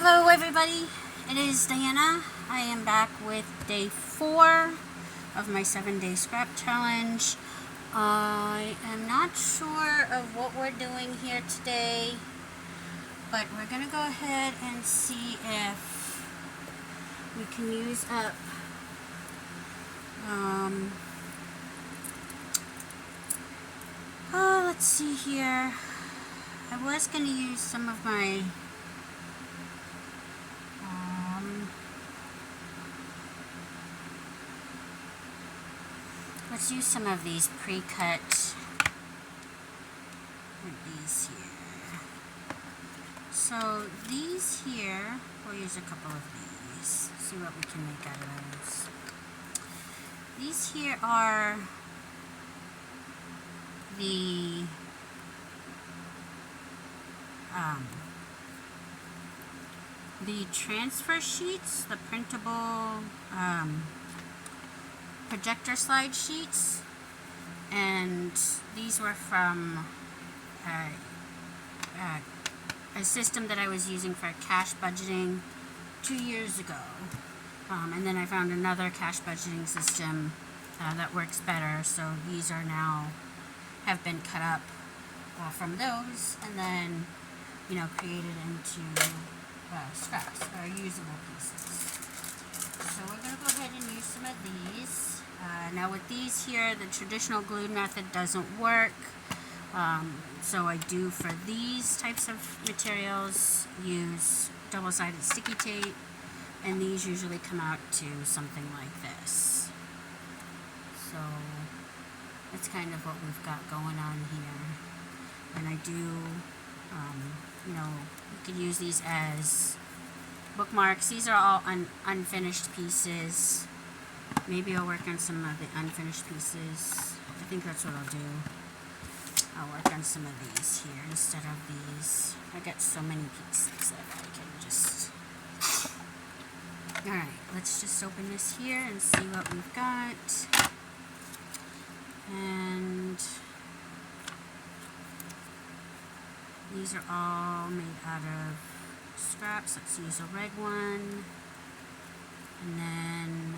Hello everybody, it is Diana. I am back with day 4 of my 7-day scrap challenge. I am not sure of what we're doing here today, but we're going to go ahead and see if we can use up let's see here. I was going to use some of my let's use some of these pre-cut these here. So these here, we'll use a couple of these. See what we can make out of those. These here are the transfer sheets, the printable projector slide sheets, and these were from a system that I was using for cash budgeting 2 years ago, and then I found another cash budgeting system that works better, so these are now have been cut up from those and then created into scraps or usable pieces. So we're going to go ahead and use some of these. Now with these here, the traditional glue method doesn't work. So I do, for these types of materials, use double-sided sticky tape, and these usually come out to something like this. So that's kind of what we've got going on here. And I do, you could use these as bookmarks. These are all unfinished pieces. Maybe I'll work on some of the unfinished pieces. I think that's what I'll do. I'll work on some of these here instead of these. I got so many pieces that I can just... Alright, let's just open this here and see what we've got. And these are all made out of scraps. Let's use a red one. And then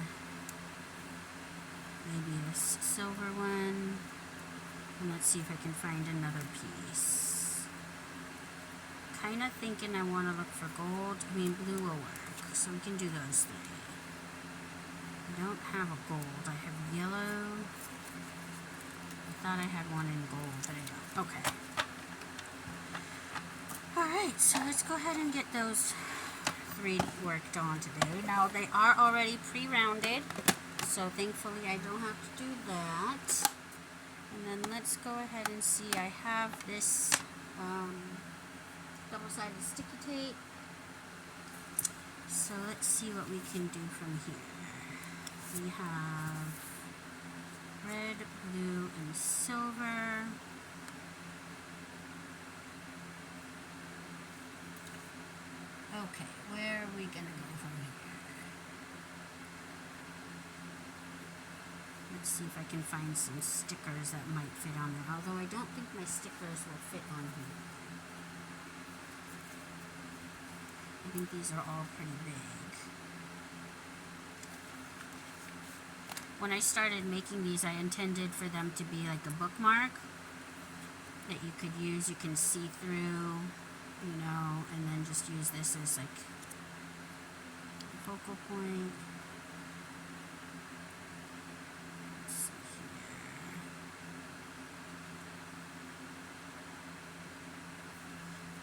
maybe this silver one. And let's see if I can find another piece. Kind of thinking I want to look for gold. I mean, blue will work. So we can do those three. I don't have a gold. I have yellow. I thought I had one in gold, but I don't. Okay. Alright, so let's go ahead and get those 3 worked on today. Now, they are already pre-rounded, so thankfully I don't have to do that. And then let's go ahead and see. I have this double-sided sticky tape. So let's see what we can do from here. We have red, blue, and silver. Okay, where are we going to go from here? Let's see if I can find some stickers that might fit on there. Although I don't think my stickers will fit on here. I think these are all pretty big. When I started making these, I intended for them to be like a bookmark that you could use. You can see through, and then just use this as like a focal point.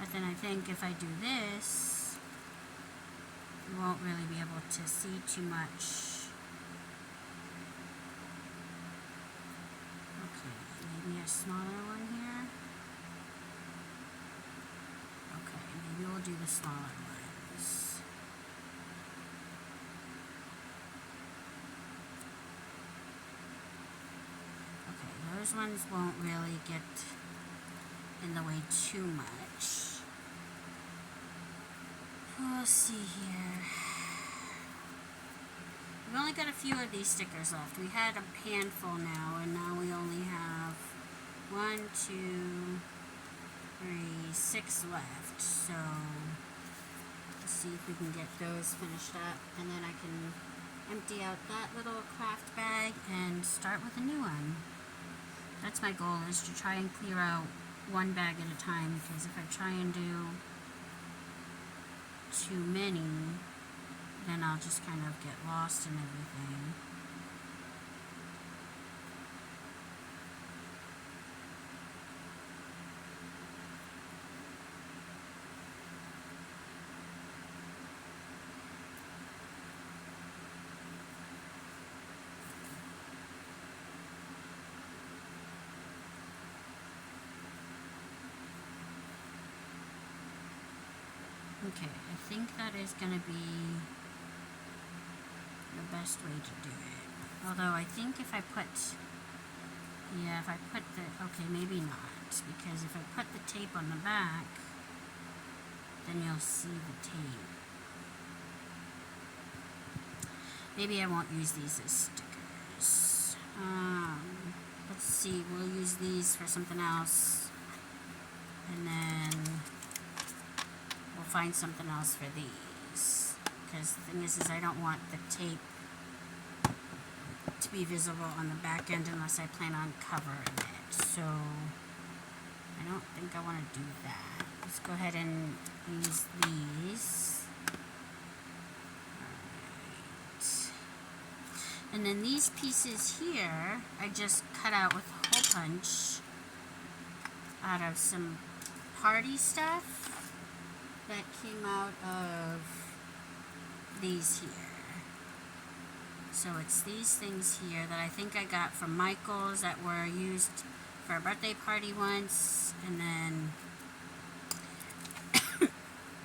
But then I think if I do this, you won't really be able to see too much. Okay, maybe a smaller one here. Okay, maybe we'll do the smaller ones. Okay, those ones won't really get in the way too much. We'll see here. We've only got a few of these stickers left. We had a handful now, and now we only have 1, 2, 3, 6 left. So see if we can get those finished up, and then I can empty out that little craft bag and start with a new one. That's my goal, is to try and clear out one bag at a time, because if I try and do too many, then I'll just kind of get lost in everything. Okay, I think that is going to be the best way to do it. Although I think if I put, okay, maybe not, because if I put the tape on the back, then you'll see the tape. Maybe I won't use these as stickers. Let's see, we'll use these for something else, and then we'll find something else for these, because the thing is I don't want the tape to be visible on the back end unless I plan on covering it, so I don't think I want to do that. Let's go ahead and use these. Alright. And then these pieces here I just cut out with hole punch out of some party stuff that came out of these here. So it's these things here that I think I got from Michael's that were used for a birthday party once, and then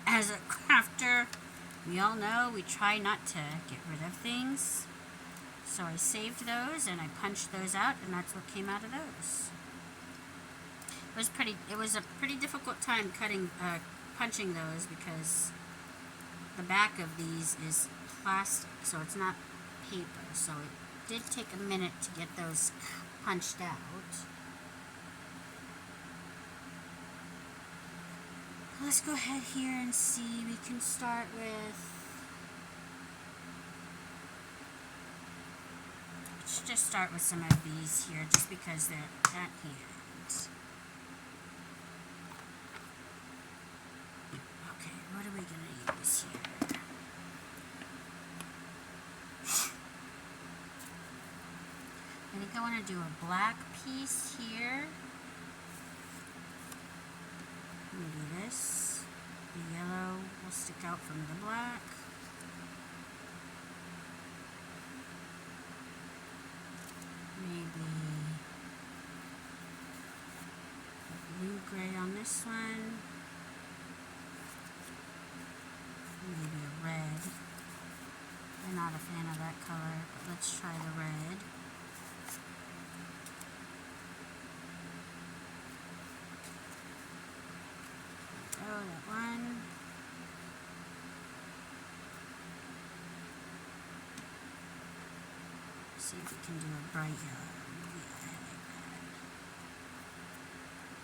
as a crafter, we all know we try not to get rid of things. So I saved those and I punched those out, and that's what came out of those. It was a pretty difficult time punching those, because the back of these is plastic, so it's not paper, so it did take a minute to get those punched out. Let's go ahead here and see. We can start with, let's just start with some of these here, just because they're at hand. Okay, what are we gonna use here? I think I want to do a black piece here. Maybe this. The yellow will stick out from the black. Maybe a blue-gray on this one. Maybe a red. I'm not a fan of that color, but let's try the red. Oh, that one. See if we can do a bright yellow. Yeah, I like that.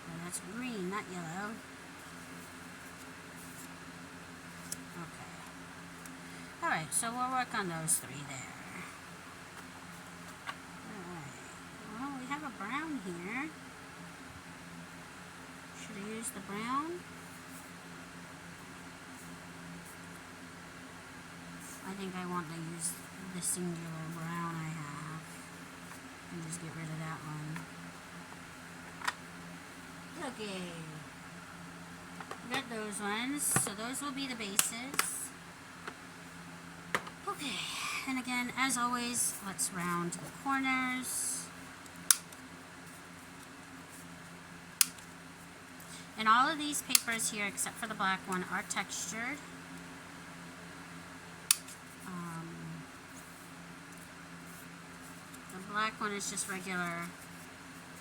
Oh, that's green, not yellow. Okay. Alright, so we'll work on those three there. Alright. Well, we have a brown here. Should I use the brown? I think I want to use the singular brown I have and just get rid of that one. Okay. Got those ones, so those will be the bases. Okay, and again, as always, let's round the corners. And all of these papers here, except for the black one, are textured. The black one is just regular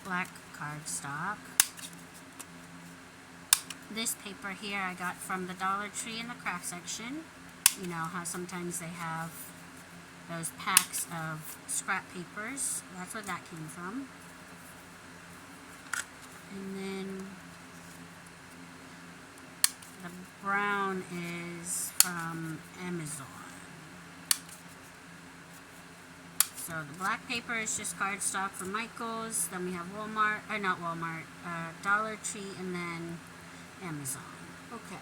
black cardstock. This paper here I got from the Dollar Tree in the craft section. You know how sometimes they have those packs of scrap papers. That's where that came from. And then The brown is from Amazon. So the black paper is just cardstock from Michaels. Then we have Walmart, not Walmart, Dollar Tree, and then Amazon. Okay,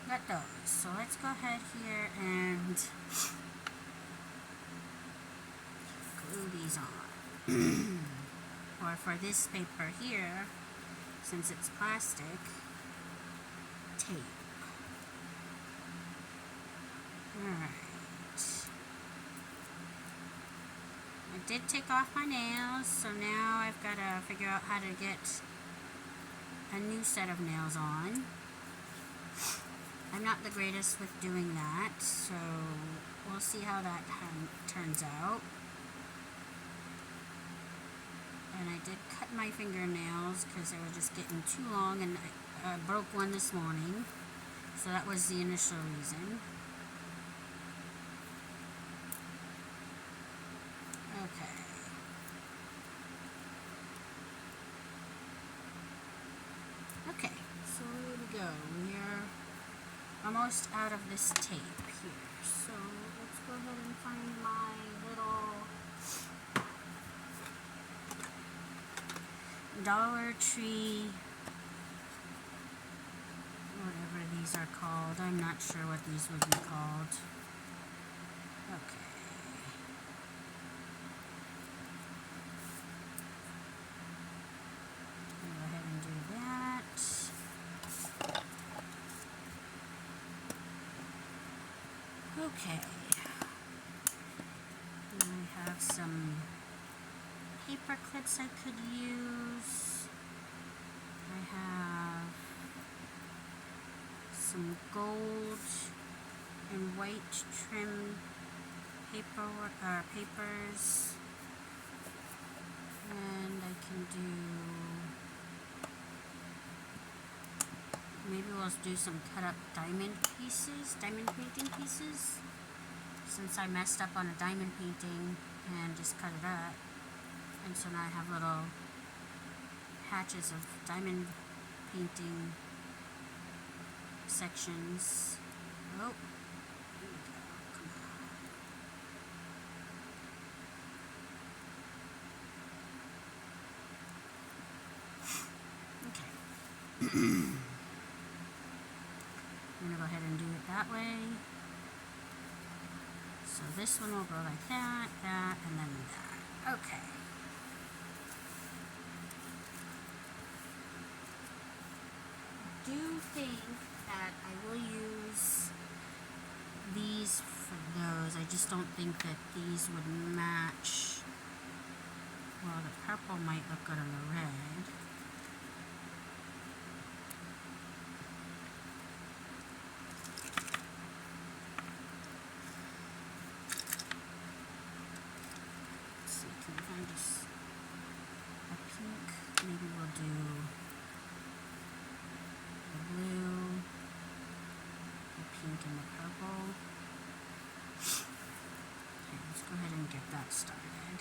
got those. So let's go ahead here and glue these on. Or for this paper here, since it's plastic, tape. Alright. I did take off my nails, so now I've got to figure out how to get a new set of nails on. I'm not the greatest with doing that, so we'll see how that turns out. And I did cut my fingernails because they were just getting too long, and I broke one this morning, so that was the initial reason. Okay. Okay, so here we go. We're almost out of this tape here. So let's go ahead and find my little Dollar Tree, whatever these are called. I'm not sure what these would be called. Okay. Go ahead and do that. Okay. And I have some paper clips I could use. I have some gold and white trim papers, and I can do, maybe we'll do some cut up diamond painting pieces, since I messed up on a diamond painting and just cut it up. And so now I have little patches of diamond painting sections. Oh, here we go. Come on. Okay. I'm going to go ahead and do it that way. So this one will go like that, and then that. Okay. I do think that I will use these for those. I just don't think that these would match. Well, the purple might look good on the red. Let's see, can we find just a pink? Maybe we'll do the blue, the pink, and the purple. Okay, let's go ahead and get that started.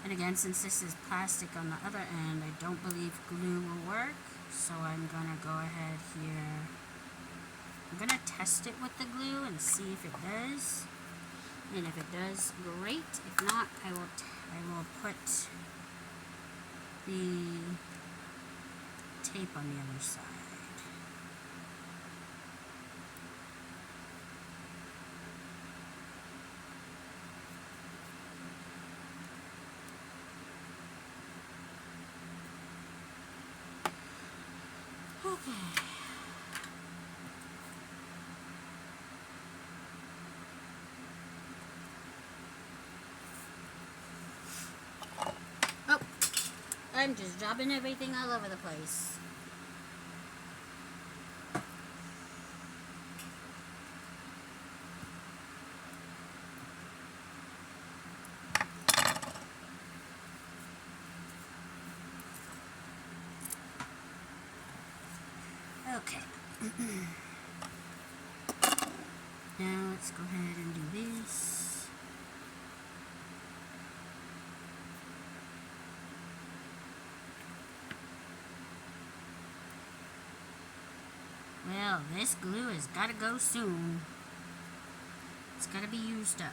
And again, since this is plastic on the other end, I don't believe glue will work. So I'm gonna go ahead here. I'm gonna test it with the glue and see if it does. And if it does, great. If not, I will put the tape on the other side. Okay. Oh, I'm just dropping everything all over the place. Okay. Now let's go ahead and do this. Well, this glue has got to go soon. It's got to be used up.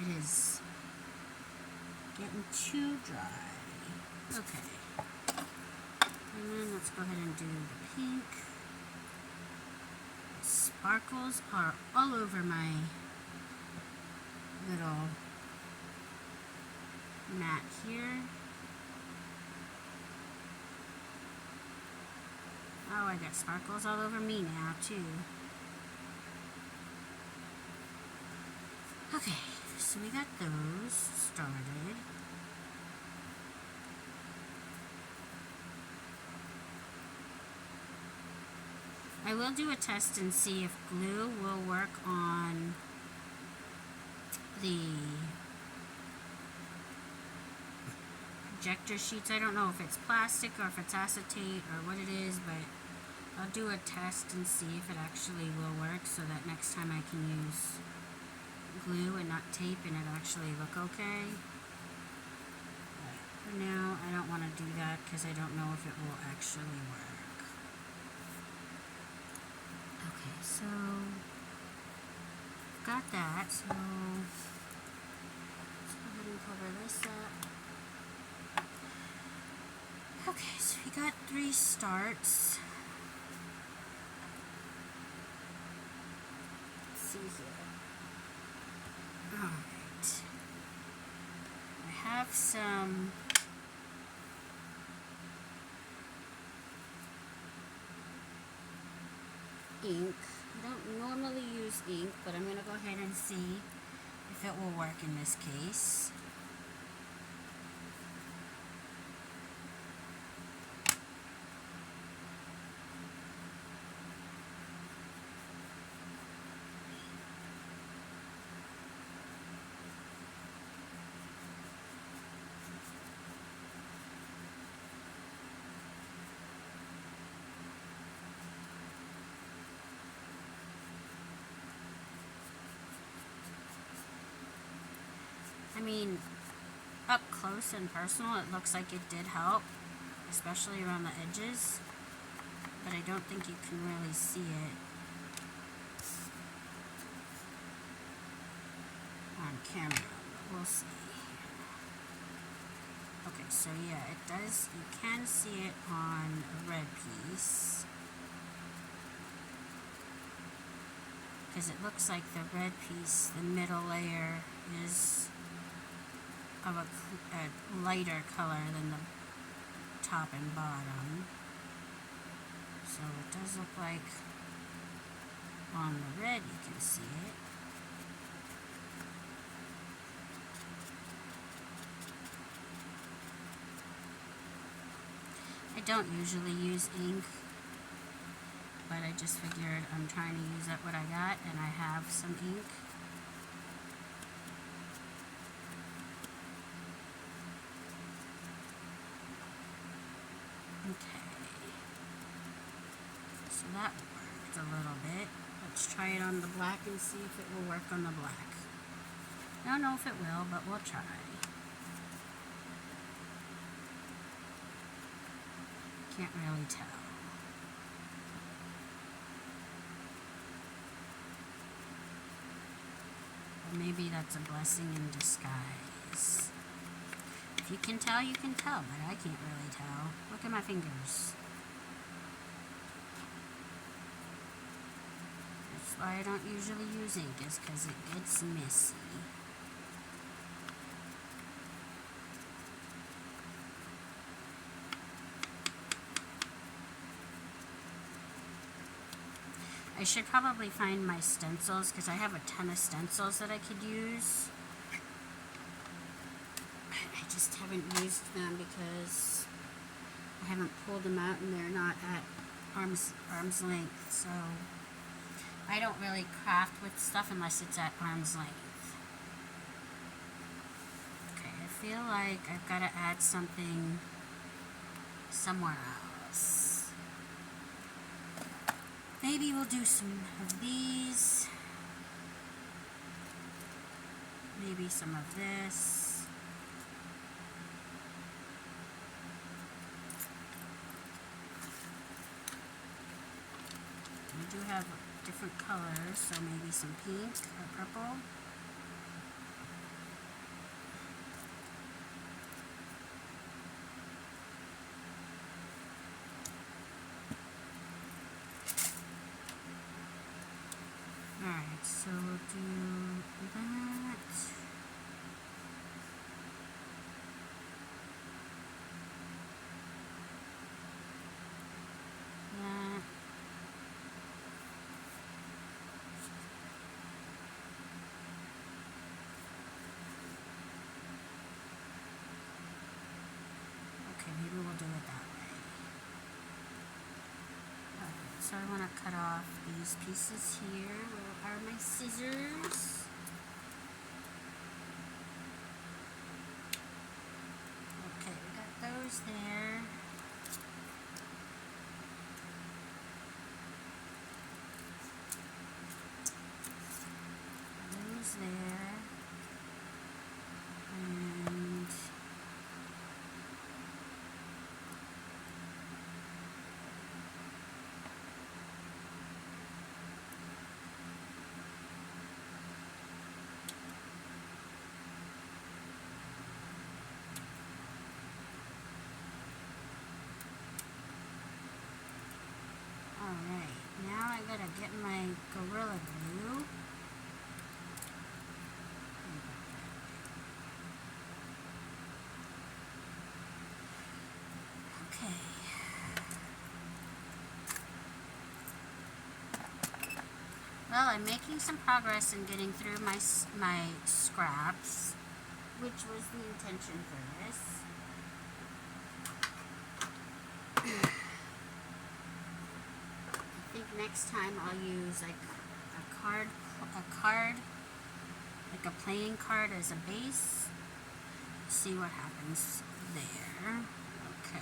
It is getting too dry. Okay. And then let's go ahead and do the pink. The sparkles are all over my little mat here. Oh, I got sparkles all over me now, too. Okay, so we got those started. I will do a test and see if glue will work on the projector sheets. I don't know if it's plastic or if it's acetate or what it is, but I'll do a test and see if it actually will work so that next time I can use glue and not tape and it actually look okay. But for now, I don't want to do that because I don't know if it will actually work. Okay, so got that. So let's go ahead and cover this up. Okay, so we got 3 starts. Let's see here. Alright. I have some ink. I don't normally use ink, but I'm going to go ahead and see if it will work in this case. I mean, up close and personal, it looks like it did help, especially around the edges, but I don't think you can really see it on camera, but we'll see. Okay, so yeah, it does, you can see it on a red piece, because it looks like the red piece, the middle layer, is of a lighter color than the top and bottom. So it does look like on the red you can see it. I don't usually use ink, but I just figured I'm trying to use up what I got, and I have some ink. Okay, so that worked a little bit. Let's try it on the black and see if it will work on the black. I don't know if it will, but we'll try. Can't really tell. Or maybe that's a blessing in disguise. If you can tell, you can tell, but I can't really tell. Look at my fingers. That's why I don't usually use ink, is because it gets messy. I should probably find my stencils, because I have a ton of stencils that I could use. I just haven't used them because I haven't pulled them out and they're not at arm's length. So I don't really craft with stuff unless it's at arm's length. Okay, I feel like I've got to add something somewhere else. Maybe we'll do some of these. Maybe some of this. do have different colors, so maybe some pink or purple. Alright, so we'll do that. That. Okay, maybe we'll do it that way. Alright, so I want to cut off these pieces here. Where are my scissors? Okay, we got those there. Those there. And alright, now I gotta get my Gorilla Glue. Okay. Well, I'm making some progress in getting through my scraps, which was the intention for this. I think next time I'll use like a card, like a playing card as a base. See what happens there. Okay.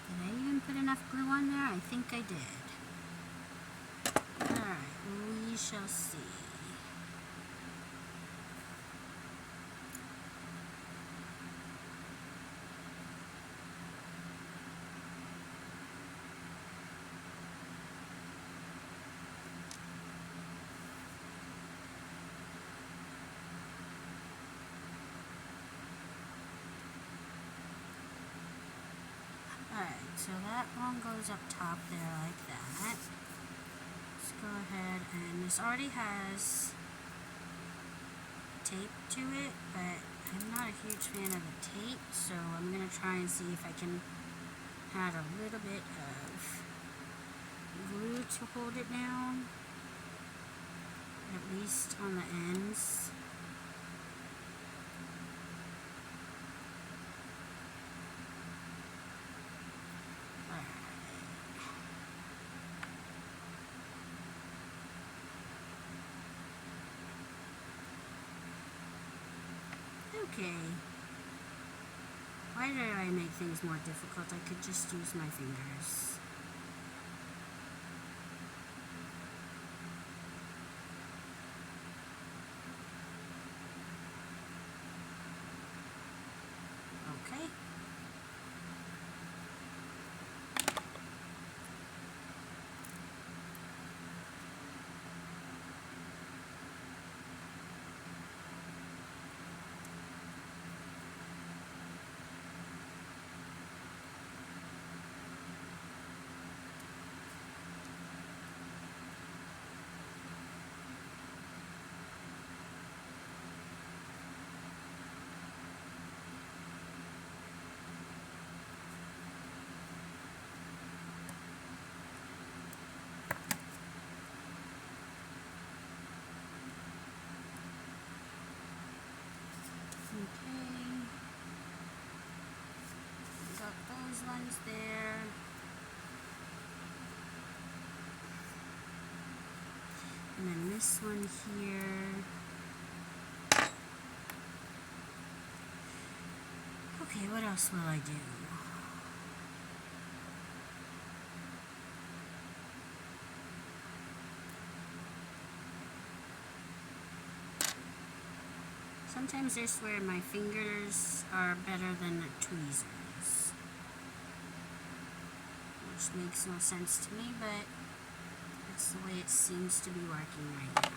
Did I even put enough glue on there? I think I did. Alright, we shall see. Alright, so that one goes up top there like that. Let's go ahead, and this already has tape to it, but I'm not a huge fan of the tape, so I'm going to try and see if I can add a little bit of glue to hold it down, at least on the ends. Okay. Why did I make things more difficult? I could just use my fingers. Okay. Okay. Got those ones there. And then this one here. Okay, what else will I do? Sometimes I swear my fingers are better than tweezers, which makes no sense to me, but it's the way it seems to be working right now.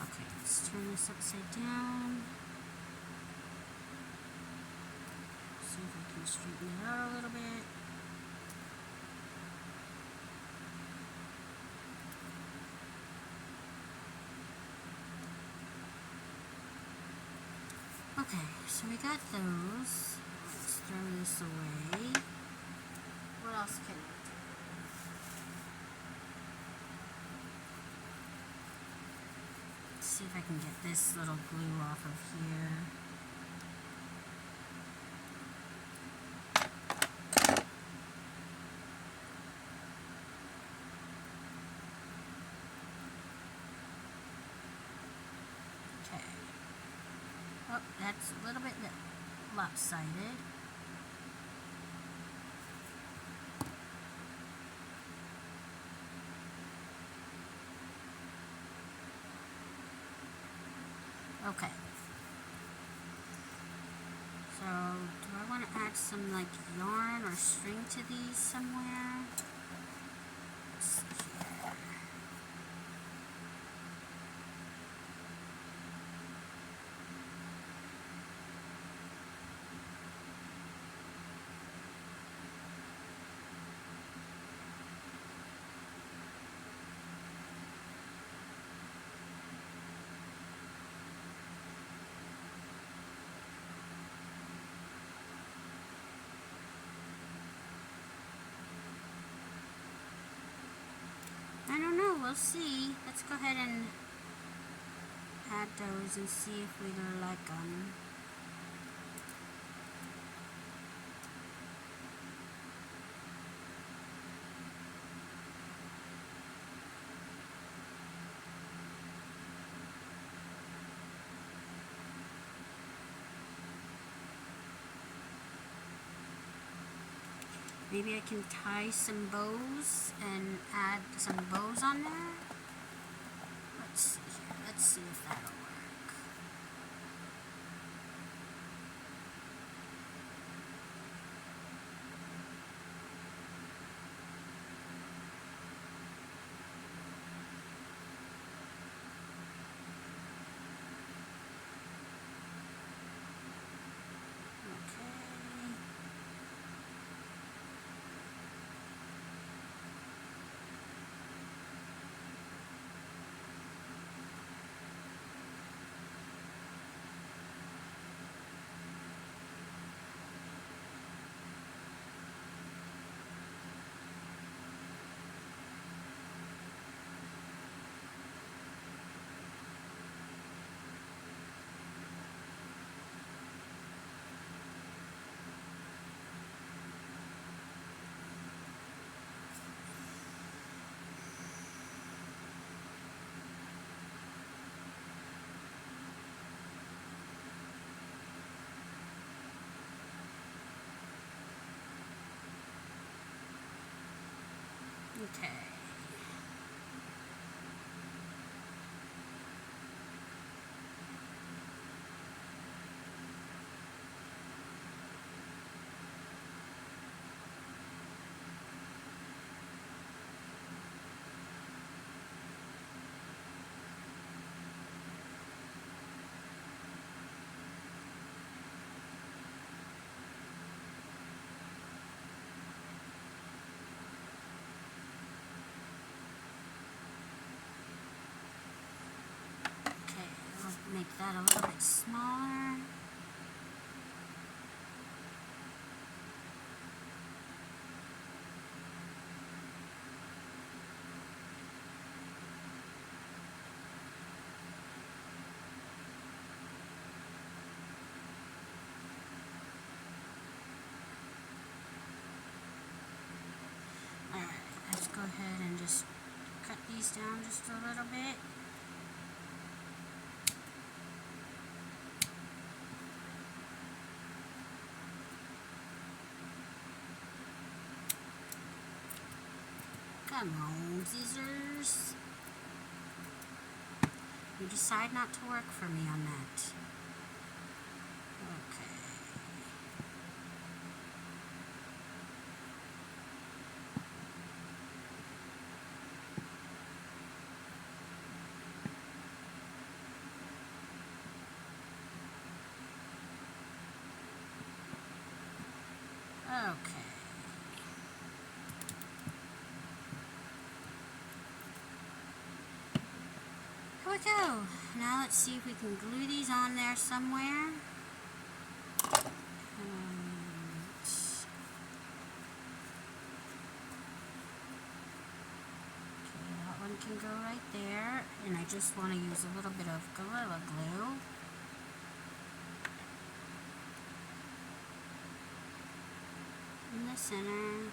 Okay, let's turn this upside down. See if I can straighten it out a little bit. Okay, so we got those. Let's throw this away. What else can I do? Let's see if I can get this little glue off of here. Okay. Oh, that's a little bit lopsided. Okay. So, do I want to add some like yarn or string to these somewhere? Let's see here. I don't know, we'll see. Let's go ahead and add those and see if we like them. Maybe I can tie some bows and add some bows on there. Let's see here. Let's see if that'll work. Okay. Okay, I'll make that a little bit smaller. ahead and just cut these down just a little bit. Come on, scissors. You decide not to work for me on that. Okay. Okay. Here we go. Now let's see if we can glue these on there somewhere. That one can go right there. And I just want to use a little bit of Gorilla Glue. In the center.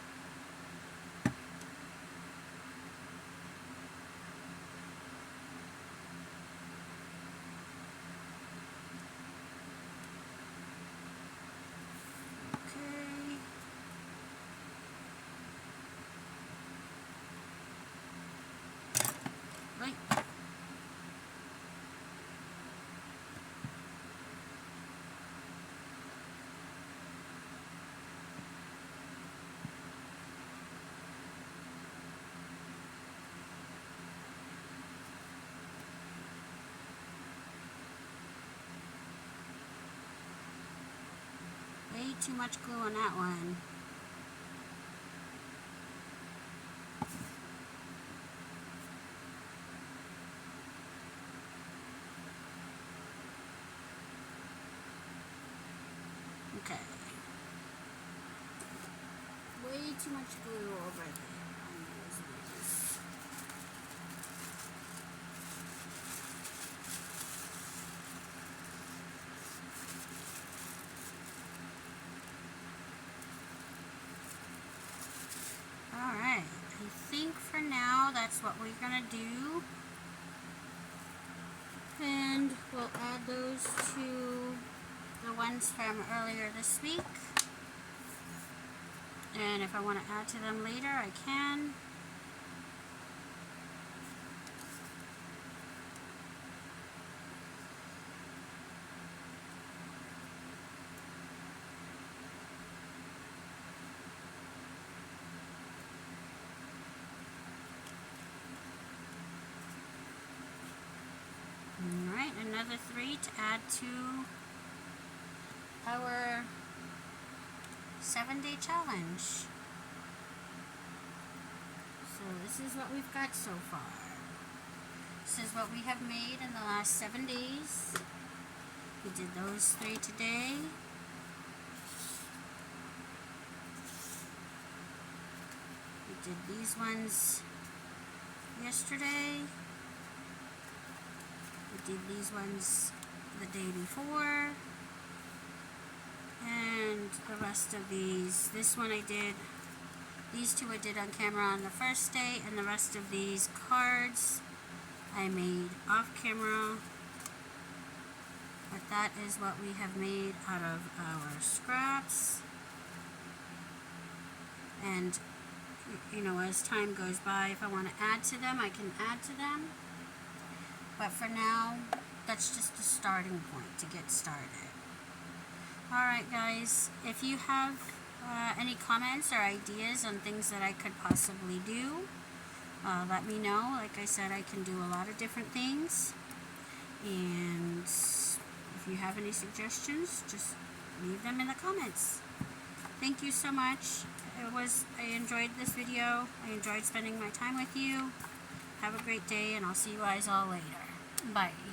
Okay. Right. Way too much glue on that one. Okay. Way too much glue over there on those ones. Alright, I think for now that's what we're gonna do. And we'll add those to the ones from earlier this week. And if I want to add to them later, I can. Alright, another 3 to add to our 7-day challenge. So this is what we've got so far. This is what we have made in the last 7 days. We did those 3 today. We did these ones yesterday. We did these ones the day before. And the rest of these, this one I did, these 2 I did on camera on the first day, and the rest of these cards I made off camera. But that is what we have made out of our scraps. And, you know, as time goes by, if I want to add to them, I can add to them. But for now, that's just a starting point to get started. Alright guys, if you have any comments or ideas on things that I could possibly do, let me know. Like I said, I can do a lot of different things. And if you have any suggestions, just leave them in the comments. Thank you so much. I enjoyed this video. I enjoyed spending my time with you. Have a great day, and I'll see you guys all later. Bye.